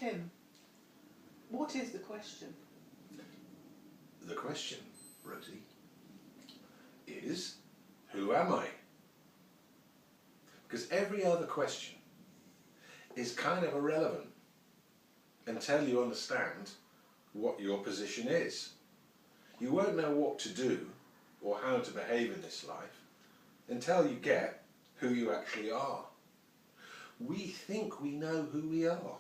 Tim, what is the question? The question, Rosie, is, who am I? Because every other question is kind of irrelevant until you understand what your position is. You won't know what to do or how to behave in this life until you get who you actually are. We think we know who we are.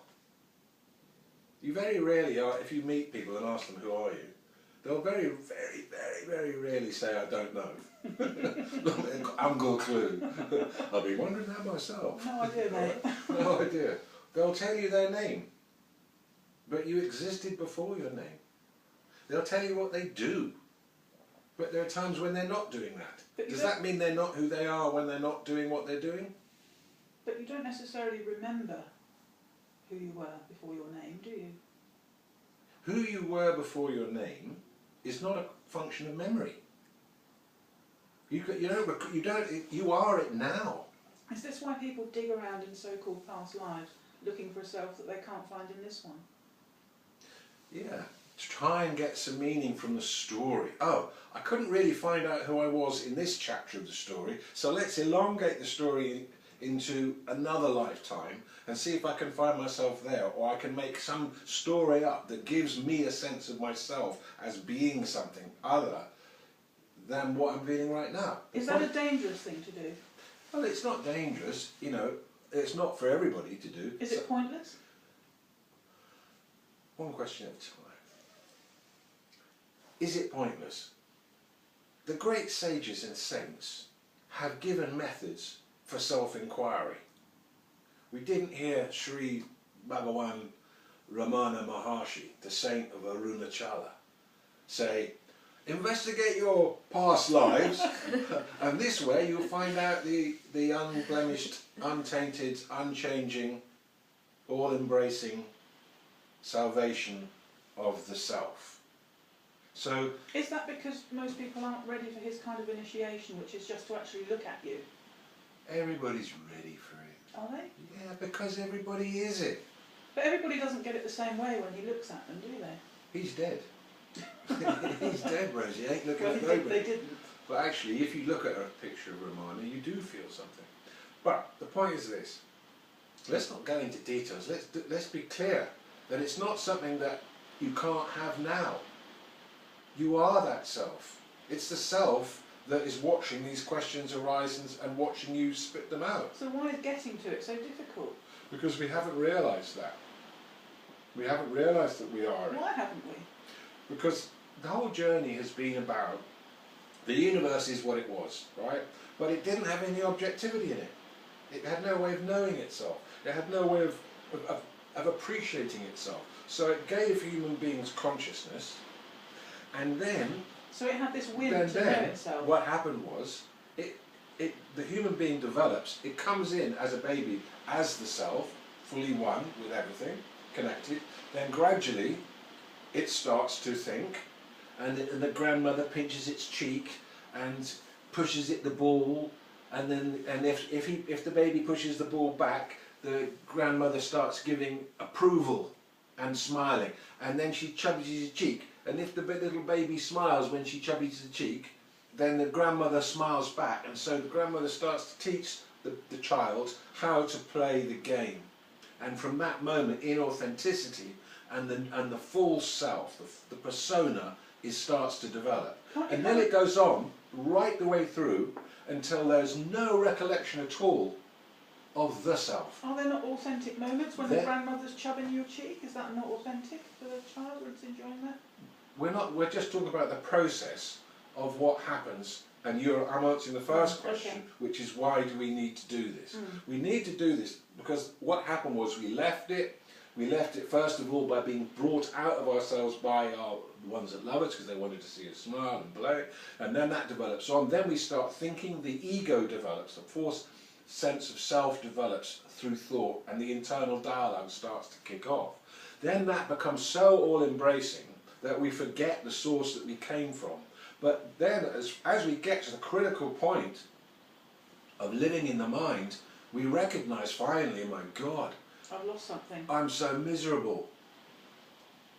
You very rarely are, if you meet people and ask them who are you, they'll very, very, very, very rarely say, I don't know. I've got a clue. I'll be wondering that myself. No idea, mate. No idea. They'll tell you their name, but you existed before your name. They'll tell you what they do, but there are times when they're not doing that. Does that mean they're not who they are when they're not doing what they're doing? But you don't necessarily remember who you were before your name, do you? Who you were before your name is not a function of memory. You are it now. Is this why people dig around in so-called past lives, looking for a self that they can't find in this one? Yeah, to try and get some meaning from the story. Oh, I couldn't really find out who I was in this chapter of the story, so let's elongate the story into another lifetime and see if I can find myself there, or I can make some story up that gives me a sense of myself as being something other than what I'm feeling right now. Is that a dangerous thing to do? Well, it's not dangerous, you know, it's not for everybody to do. Is it pointless? One question at a time. Is it pointless? The great sages and saints have given methods for self-inquiry. We didn't hear Sri Bhagavan Ramana Maharshi, the saint of Arunachala, say, investigate your past lives and this way you'll find out the unblemished, untainted, unchanging, all-embracing salvation of the self. So, is that because most people aren't ready for his kind of initiation, which is just to actually look at you? Everybody's ready for it. Are they? Yeah, because everybody is it. But everybody doesn't get it the same way when he looks at them, do they? He's dead. He's dead, Rosie. He ain't looking Well, at nobody. they didn't. But actually, if you look at a picture of Ramana, you do feel something. But the point is this. Let's not go into details. Let's be clear that it's not something that you can't have now. You are that self. It's the self that is watching these questions arise and watching you spit them out. So why is getting to it so difficult? Because we haven't realised that. We haven't realised that we are it. Why haven't we? Because the whole journey has been about the universe is what it was, right? But it didn't have any objectivity in it. It had no way of knowing itself. It had no way of appreciating itself. So it gave human beings consciousness, and then so it had this whim to know itself. What happened was, the human being develops, it comes in as a baby, as the self, fully one with everything, connected, then gradually it starts to think, and the grandmother pinches its cheek and pushes it the ball, and if the baby pushes the ball back, the grandmother starts giving approval and smiling, and then she chubbies his cheek, and if the little baby smiles when she chubbies the cheek, then the grandmother smiles back, and so the grandmother starts to teach the child how to play the game. And from that moment, inauthenticity and the false self, the persona, starts to develop. And then it goes on right the way through until there's no recollection at all of the self. Are there not authentic moments when the grandmother's chubbing your cheek? Is that not authentic for the child when it's enjoying that? We're just talking about the process of what happens, and I'm answering the first question, which is why do we need to do this? We need to do this because what happened was we left it first of all by being brought out of ourselves by the ones that love us because they wanted to see us smile and play, and then that develops on. Then we start thinking, the ego develops, the false sense of self develops through thought, and the internal dialogue starts to kick off. Then that becomes so all-embracing that we forget the source that we came from. But then as we get to the critical point of living in the mind, we recognise finally, my God, I've lost something. I'm so miserable.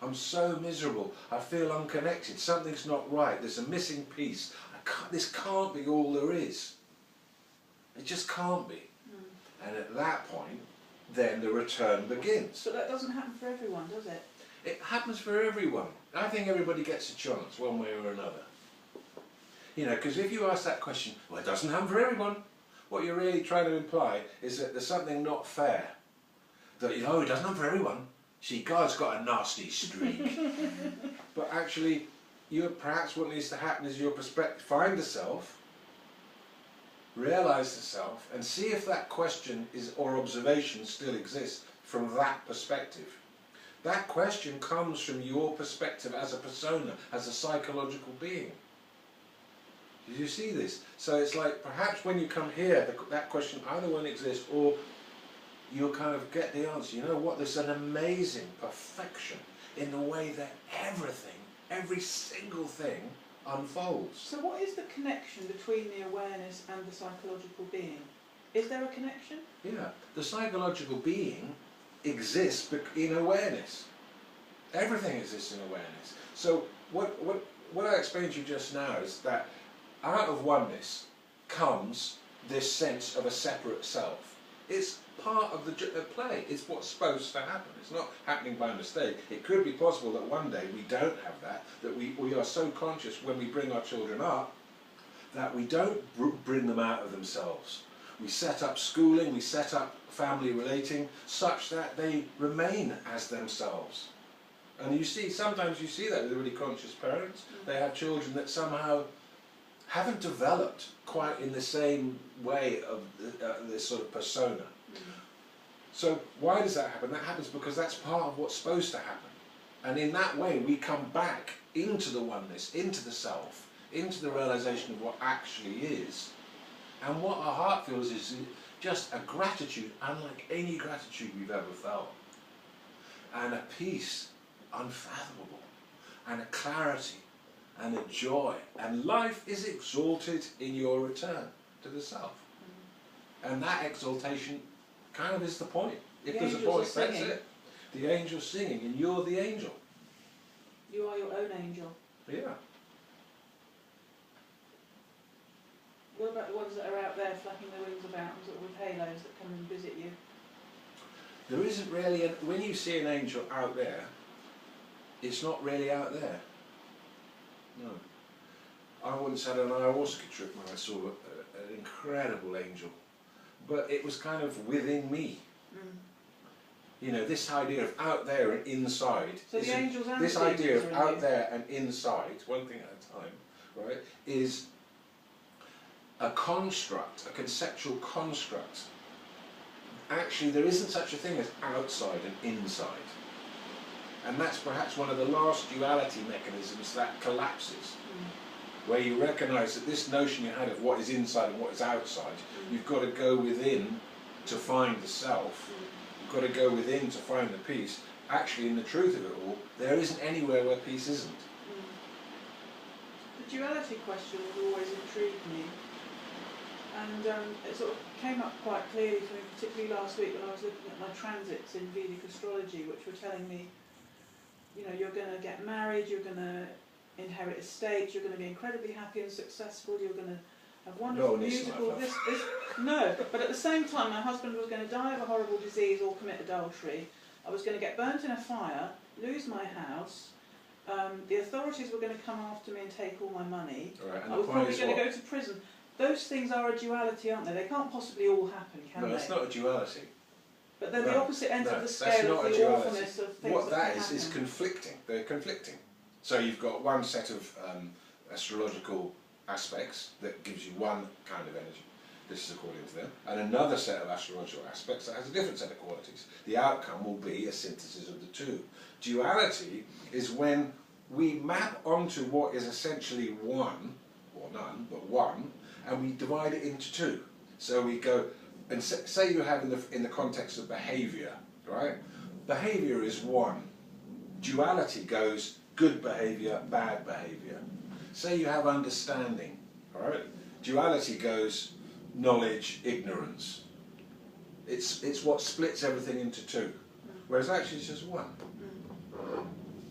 I'm so miserable. I feel unconnected. Something's not right. There's a missing piece. This can't be all there is. It just can't be. And at that point, then the return begins. But that doesn't happen for everyone, does it? It happens for everyone. I think everybody gets a chance, one way or another. You know, because if you ask that question, well, it doesn't happen for everyone. What you're really trying to imply is that there's something not fair. That, you know, it doesn't happen for everyone. See, God's got a nasty streak. But actually, perhaps what needs to happen is your perspective, find the self, realise the self, and see if that question or observation still exists from that perspective. That question comes from your perspective as a persona, as a psychological being. Did you see this? So it's like perhaps when you come here, that question either won't exist or you'll kind of get the answer. You know what? There's an amazing perfection in the way that everything, every single thing unfolds. So what is the connection between the awareness and the psychological being? Is there a connection? Yeah. The psychological being exists in awareness. Everything exists in awareness. So what I explained to you just now is that out of oneness comes this sense of a separate self. It's part of the play. It's what's supposed to happen. It's not happening by mistake. It could be possible that one day we don't have that we are so conscious when we bring our children up that we don't bring them out of themselves. We set up schooling, we set up family relating such that they remain as themselves. And you see, sometimes you see that with really conscious parents. They have children that somehow haven't developed quite in the same way of this sort of persona. So why does that happen? That happens because that's part of what's supposed to happen. And in that way we come back into the oneness, into the self, into the realization of what actually is. And what our heart feels is just a gratitude unlike any gratitude we've ever felt. And a peace unfathomable. And a clarity and a joy. And life is exalted in your return to the self. And that exaltation kind of is the point. If there's a point, that's it. The angel's singing and you're the angel. You are your own angel. Yeah. What about the ones that are out there flapping their wings about with halos that come and visit you? There isn't really, when you see an angel out there, it's not really out there. No. I once had an ayahuasca trip when I saw an incredible angel, but it was kind of within me. You know, this idea of out there and inside. So the angels and this the idea of demons out there and inside, one thing at a time, right, is a construct, a conceptual construct. Actually, there isn't such a thing as outside and inside. And that's perhaps one of the last duality mechanisms that collapses. Where you recognise that this notion you had of what is inside and what is outside, you've got to go within to find the self, you've got to go within to find the peace. Actually, in the truth of it all, there isn't anywhere where peace isn't. The duality question has always intrigued me. And it sort of came up quite clearly for me, particularly last week when I was looking at my transits in Vedic astrology, which were telling me, you know, you're going to get married, you're going to inherit estates, you're going to be incredibly happy and successful, you're going to have wonderful musical... No, but at the same time my husband was going to die of a horrible disease or commit adultery, I was going to get burnt in a fire, lose my house, the authorities were going to come after me and take all my money, Right, I was probably going to go to prison. Those things are a duality, aren't they? They can't possibly all happen, can they? No, it's not a duality. But they're the opposite ends of the that's scale not of a the duality. awfulness of things What that can is happen. conflicting. They're conflicting. So you've got one set of astrological aspects that gives you one kind of energy. This is according to them. And another set of astrological aspects that has a different set of qualities. The outcome will be a synthesis of the two. Duality is when we map onto what is essentially one, or none, but one, and we divide it into two. So we go, and say you have in the context of behaviour, right? Behaviour is one. Duality goes good behaviour, bad behaviour. Say you have understanding, all right? Duality goes knowledge, ignorance. It's what splits everything into two, whereas actually it's just one.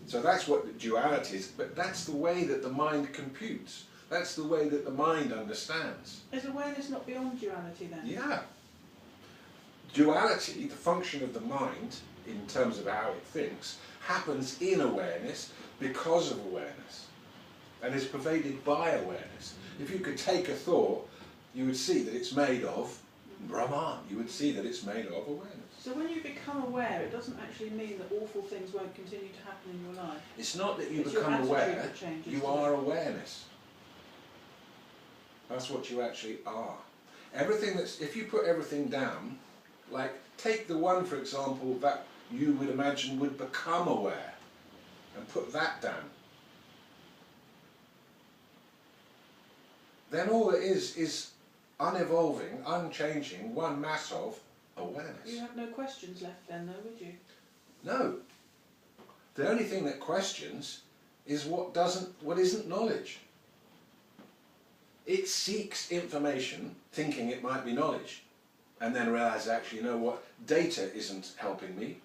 So that's what the duality is, but that's the way that the mind computes. That's the way that the mind understands. Is awareness not beyond duality then? Yeah. Duality, the function of the mind, in terms of how it thinks, happens in awareness because of awareness, and is pervaded by awareness. If you could take a thought, you would see that it's made of Brahman. You would see that it's made of awareness. So when you become aware, it doesn't actually mean that awful things won't continue to happen in your life. It's not that you It's your become attitude aware, that changes, you isn't are it? awareness. That's what you actually are. Everything that's, if you put everything down, like take the one for example that you would imagine would become aware, and put that down. Then all it is unevolving, unchanging, one mass of awareness. You have no questions left then though, would you? No. The only thing that questions is what isn't knowledge. It seeks information thinking it might be knowledge, and then realises actually, you know what, data isn't helping me,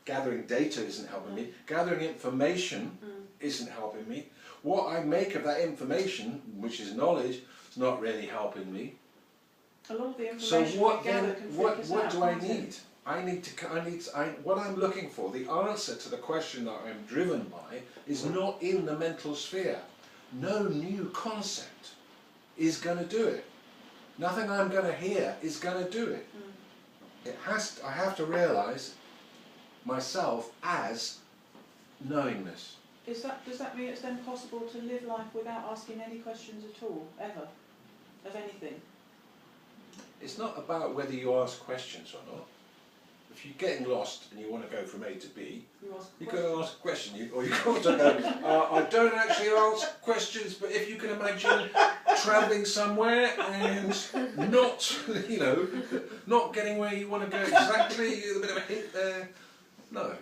gathering data isn't helping me, gathering information isn't helping me, what I make of that information, which is knowledge, is not really helping me. A lot of the So information what we gather then, can freak what us out, do I can't it? need? What I'm looking for, the answer to the question that I'm driven by, is not in the mental sphere. No new concept is going to do it. Nothing I'm going to hear is going to do it. I have to realise myself as knowingness. Does that mean it's then possible to live life without asking any questions at all, ever, of anything? It's not about whether you ask questions or not. If you're getting lost and you want to go from A to B, you've got to ask a question, or you've got to go, I don't actually ask questions, but if you can imagine travelling somewhere and not, not getting where you want to go exactly, a bit of a hint there. No,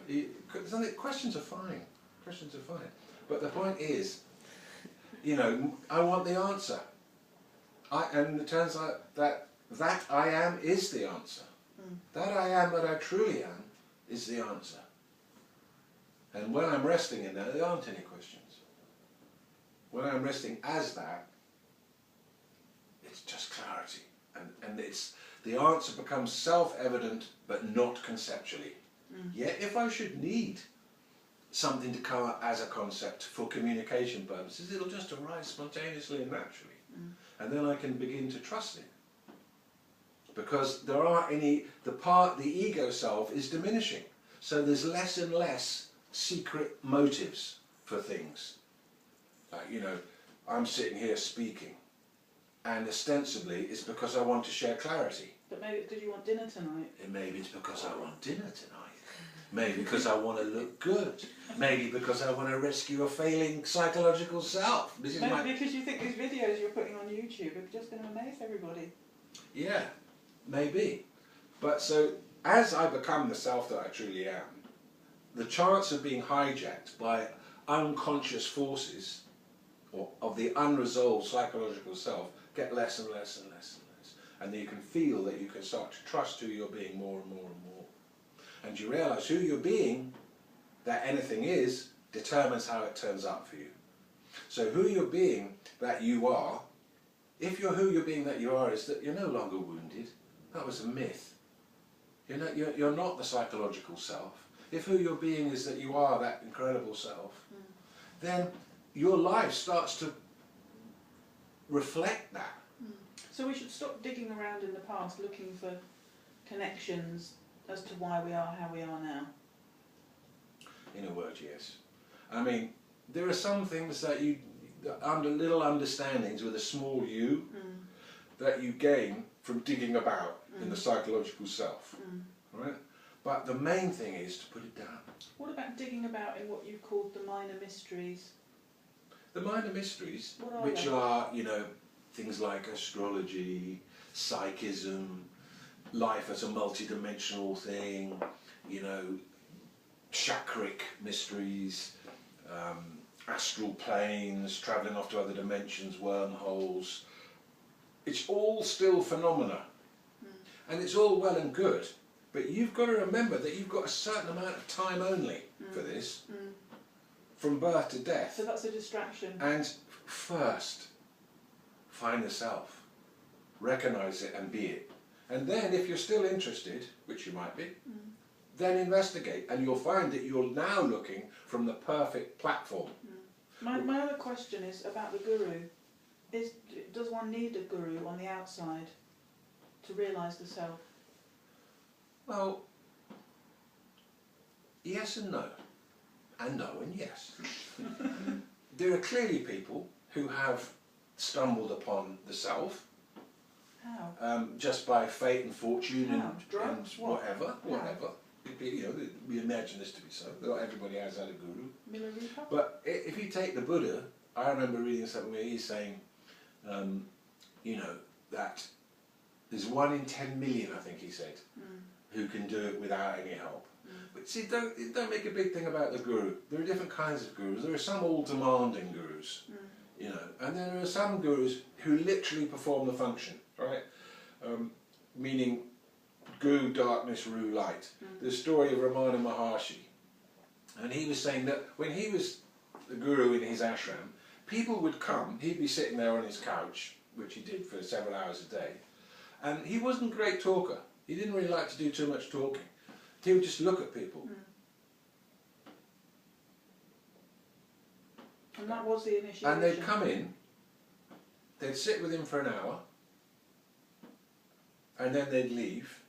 questions are fine. Questions are fine. But the point is, I want the answer. And it turns out that I am is the answer. That I am, that I truly am, is the answer. And when I'm resting in that, there aren't any questions. When I'm resting as that, it's just clarity. And the answer becomes self-evident, but not conceptually. Yet if I should need something to come up as a concept for communication purposes, it'll just arise spontaneously and naturally. And then I can begin to trust it. Because there aren't any, the ego self is diminishing. So there's less and less secret motives for things. Like, I'm sitting here speaking, and ostensibly it's because I want to share clarity. But maybe it's because you want dinner tonight. And maybe it's because I want dinner tonight. Maybe because I want to look good. Maybe because I want to rescue a failing psychological self. Maybe because you think these videos you're putting on YouTube are just going to amaze everybody. Yeah, maybe. But so, as I become the self that I truly am, the chance of being hijacked by unconscious forces, or of the unresolved psychological self, get less and less and less and less. And then you can feel that you can start to trust who you're being more and more and more. And you realise who you're being, that anything is, determines how it turns up for you. So who you're being that you are, if you're who you're being that you are, is that you're no longer wounded. That was a myth. You're not the psychological self. If who you're being is that you are that incredible self, then your life starts to reflect that. So we should stop digging around in the past looking for connections as to why we are how we are now. In a word, yes. I mean, there are some things that under little understandings with a small u, that you gain from digging about in the psychological self, right? But the main thing is to put it down. What about digging about in what you've called the minor mysteries? The minor mysteries, What are, things like astrology, psychism, life as a multi-dimensional thing, chakric mysteries, astral planes, travelling off to other dimensions, wormholes. It's all still phenomena. And it's all well and good, but you've got to remember that you've got a certain amount of time only for this, from birth to death. So that's a distraction. And first, find the self, recognise it and be it. And then if you're still interested, which you might be, then investigate, and you'll find that you're now looking from the perfect platform. My other question is about the guru. Does one need a guru on the outside to realise the self? Well, yes and no. And no and yes. There are clearly people who have stumbled upon the self. How? Just by fate and fortune and Drugs? whatever. How? You know, we imagine this to be so. Not everybody has had a guru. Milarepa? But if you take the Buddha, I remember reading something where he's saying, you know, that there's 1 in 10 million, I think he said, who can do it without any help. But see, don't make a big thing about the guru. There are different kinds of gurus. There are some all-demanding gurus, you know, and there are some gurus who literally perform the function, right? Meaning, guru darkness, rule light. The story of Ramana Maharshi, and he was saying that when he was the guru in his ashram, people would come, he'd be sitting there on his couch, which he did for several hours a day, and he wasn't a great talker. He didn't really like to do too much talking. He would just look at people. And that was the initiation. And they'd come in, they'd sit with him for an hour, and then they'd leave,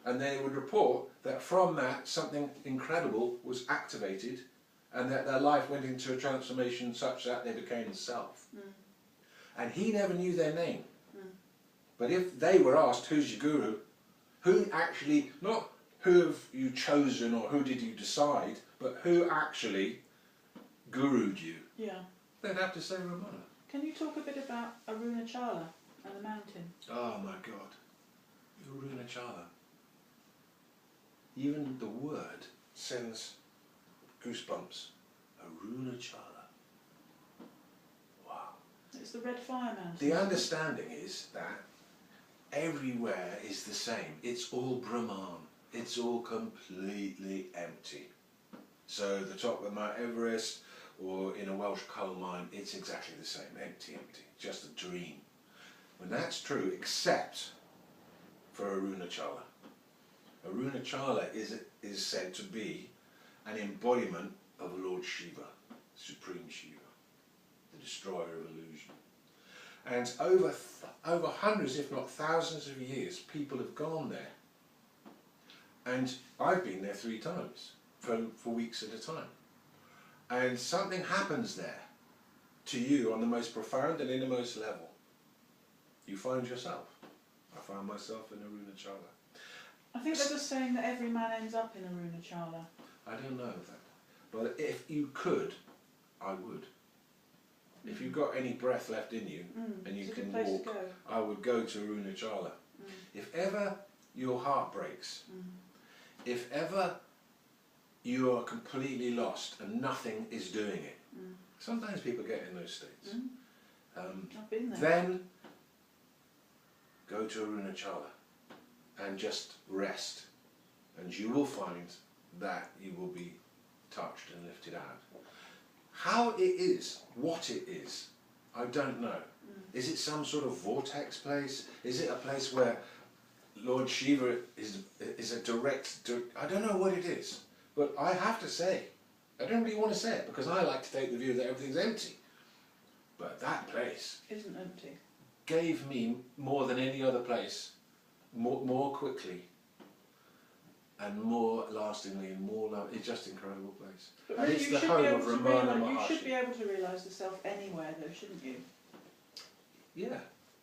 and they would report that from that something incredible was activated, and that their life went into a transformation such that they became the self. And he never knew their name. But if they were asked, who's your guru, who actually, not who have you chosen or who did you decide, but who actually gurued you, they'd have to say Ramana. Can you talk a bit about Arunachala and the mountain? Oh my God, Arunachala. Even the word sends goosebumps. Arunachala. Wow. It's the Red Fire Mountain. The understanding is that everywhere is the same. It's all Brahman. It's all completely empty. So the top of Mount Everest or in a Welsh coal mine, it's exactly the same. Empty, empty. Just a dream. And that's true except for Arunachala. Arunachala is said to be an embodiment of Lord Shiva, Supreme Shiva, the destroyer of illusion. And over hundreds, if not thousands of years, people have gone there. And I've been there 3 times, for weeks at a time. And something happens there to you on the most profound and innermost level. You find yourself. I found myself in Arunachala. I think there's a saying that every man ends up in Arunachala. I don't know that. But if you could, I would. If you've got any breath left in you and you can walk, I would go to Arunachala. If ever your heart breaks, if ever you are completely lost and nothing is doing it, sometimes people get in those states, I've been there. then go to Arunachala and just rest, and you will find that you will be touched and lifted out. How it is, what it is, I don't know. Is it some sort of vortex place? Is it a place where Lord Shiva is a direct, I don't know what it is, but I have to say, I don't really want to say it because I like to take the view that everything's empty. But that place isn't empty. Gave me more than any other place, more quickly and more lastingly and more love. It's just an incredible place. But and really it's you the home of should Ramana Maharshi. You should be able to realise the self anywhere though, shouldn't you? Yeah.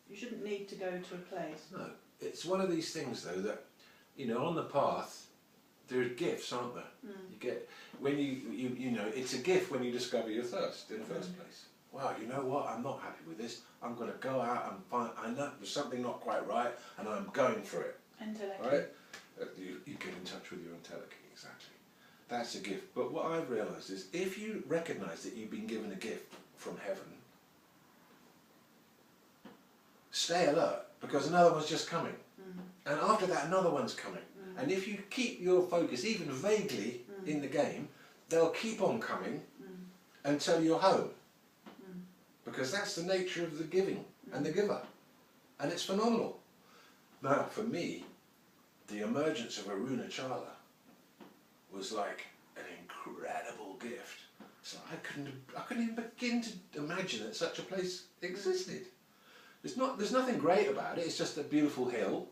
You shouldn't need to go to a place. No. It's one of these things though that, you know, on the path there are gifts, aren't there? You get, when you know, it's a gift when you discover your thirst in the first place. Wow, you know what, I'm not happy with this. I'm going to go out and find, I know there's something not quite right and I'm going for it. Intellect. Right? You get in touch with your intellect, exactly. That's a gift. But what I've realised is if you recognise that you've been given a gift from heaven, stay alert because another one's just coming. And after that, another one's coming. And if you keep your focus even vaguely in the game, they'll keep on coming until you're home. Because that's the nature of the giving and the giver. And it's phenomenal. Now, for me, the emergence of Aruna Chala was like an incredible gift. So I couldn't even begin to imagine that such a place existed. There's nothing great about it. It's just a beautiful hill.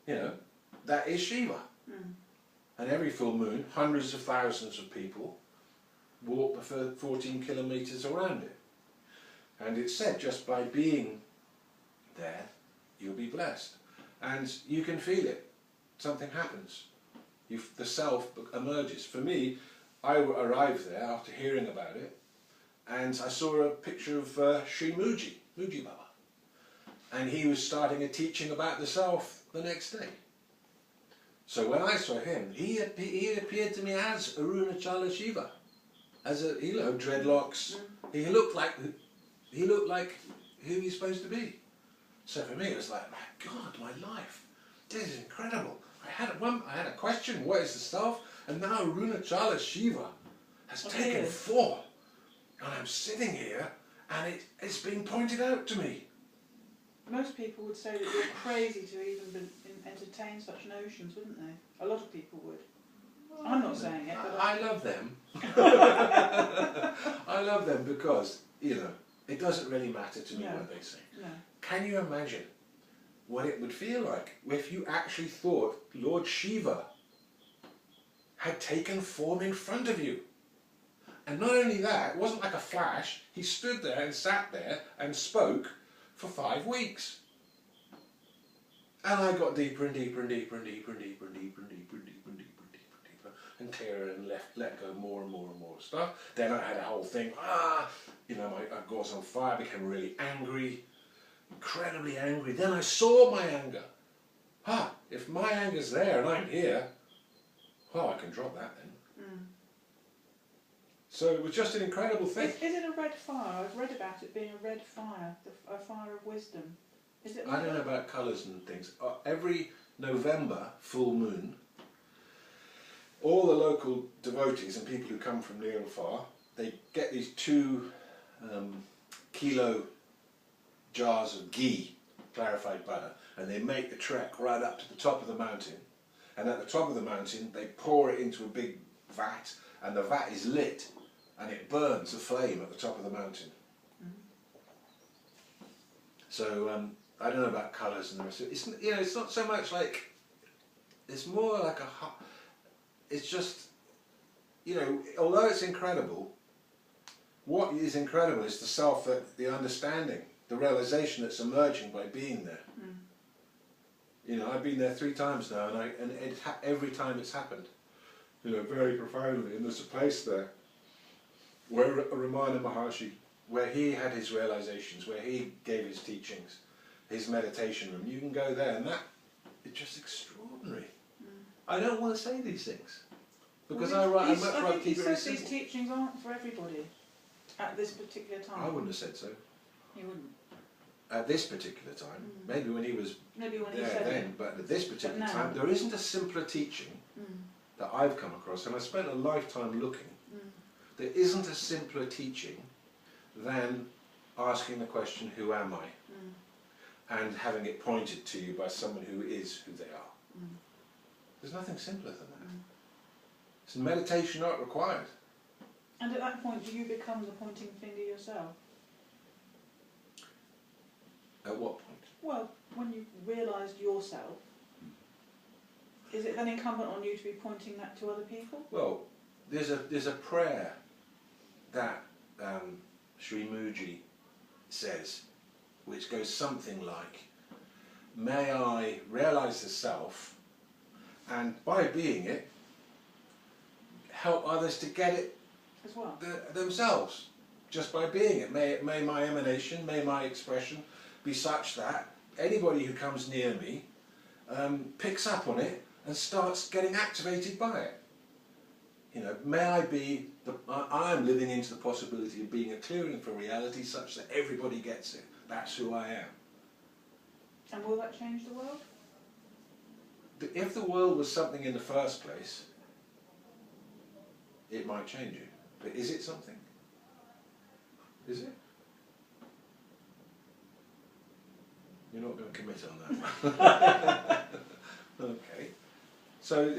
You know, that is Shiva. And every full moon, hundreds of thousands of people walk the 14 kilometres around it. And it's said just by being there, you'll be blessed. And you can feel it. Something happens. The self emerges. For me, I arrived there after hearing about it, and I saw a picture of Sri Muji Baba. And he was starting a teaching about the self the next day. So when I saw him, he appeared to me as Aruna Chala Shiva. As a, you know, dreadlocks. He looked like who he's supposed to be. So for me, it was like, my God, my life. This is incredible. I had a question, what is the self? And now Aruna Chala Shiva has taken form. And I'm sitting here, and it's being pointed out to me. Most people would say that you're crazy to even entertain such notions, wouldn't they? A lot of people would. I'm not saying it, but I love them. I love them because, you know, it doesn't really matter to me what they say. No. Can you imagine what it would feel like if you actually thought Lord Shiva had taken form in front of you? And not only that, it wasn't like a flash. He stood there and sat there and spoke for 5 weeks. And I got deeper and deeper and deeper and deeper and deeper and deeper and deeper and deeper and deeper and deeper and deeper and clearer and let go more and more and more stuff. Then I had a whole thing, you know, I was on fire, became really angry, incredibly angry. Then I saw my anger. If my anger's there and I'm here, well, I can drop that then. So it was just an incredible thing. Is it a red fire? I've read about it being a red fire, a fire of wisdom. Is it? I don't know about colours and things. Every November full moon, all the local devotees and people who come from near and far, they get these 2 kilo jars of ghee, clarified butter, and they make the trek right up to the top of the mountain. And at the top of the mountain, they pour it into a big vat, and the vat is lit, and it burns a flame at the top of the mountain. So I don't know about colours and the rest of it. It's, you know, it's not so much like, it's more like it's just, you know, although it's incredible, what is incredible is the self, the understanding, the realisation that's emerging by being there. You know, I've been there 3 times now, and every time it's happened, you know, very profoundly. And there's a place there where Ramana Maharshi, where he had his realizations, where he gave his teachings, his meditation room. You can go there, and it's just extraordinary. I don't want to say these things because I much rather keep it very simple. These teachings aren't for everybody at this particular time. I wouldn't have said so. You wouldn't. At this particular time, maybe when he was there then, but at this particular time, there isn't a simpler teaching that I've come across, and I spent a lifetime looking. There isn't a simpler teaching than asking the question, who am I? And having it pointed to you by someone who is who they are. There's nothing simpler than that. It's meditation not required. And at that point, do you become the pointing finger yourself? At what point? Well, when you've realised yourself, is it then incumbent on you to be pointing that to other people? Well, there's a prayer that Sri Muji says, which goes something like, may I realise the self, and by being it, help others to get it as well themselves, just by being it. May my emanation, may my expression be such that anybody who comes near me picks up on it and starts getting activated by it. You know, may I be, I'm living into the possibility of being a clearing for reality such that everybody gets it. That's who I am. And will that change the world? if the world was something in the first place, it might change you. But is it something? Is it? You're not going to commit on that. Okay. So,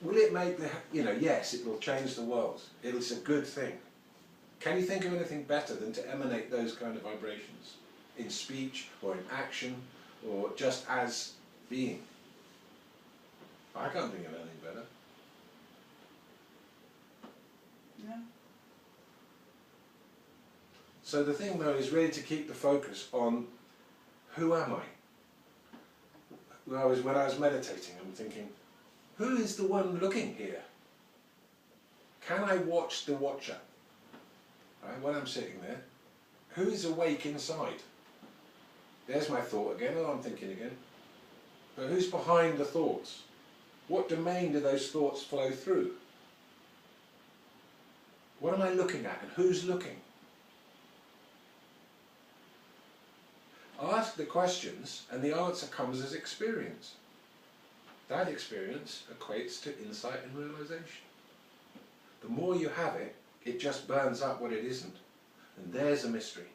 will it make the, yes, it will change the world. It's a good thing. Can you think of anything better than to emanate those kind of vibrations? In speech, or in action, or just as being? I can't think of anything better. Yeah. So the thing though is really to keep the focus on who am I? When I was meditating, I'm thinking, who is the one looking here? Can I watch the watcher? Right, when I'm sitting there, who is awake inside? There's my thought again, oh, I'm thinking again. But who's behind the thoughts? What domain do those thoughts flow through? What am I looking at and who's looking? Ask the questions and the answer comes as experience. That experience equates to insight and realization. The more you have it, it just burns up what it isn't. And there's a mystery.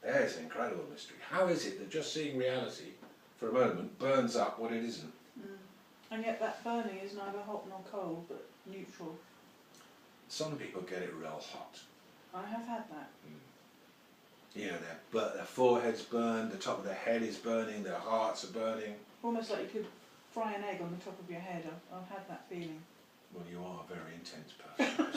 There's an incredible mystery. How is it that just seeing reality for a moment burns up what it isn't? And yet that burning is neither hot nor cold, but neutral. Some people get it real hot. I have had that. Their forehead's burned, the top of their head is burning, their hearts are burning. Almost like you could fry an egg on the top of your head. I've had that feeling. Well, you are a very intense person.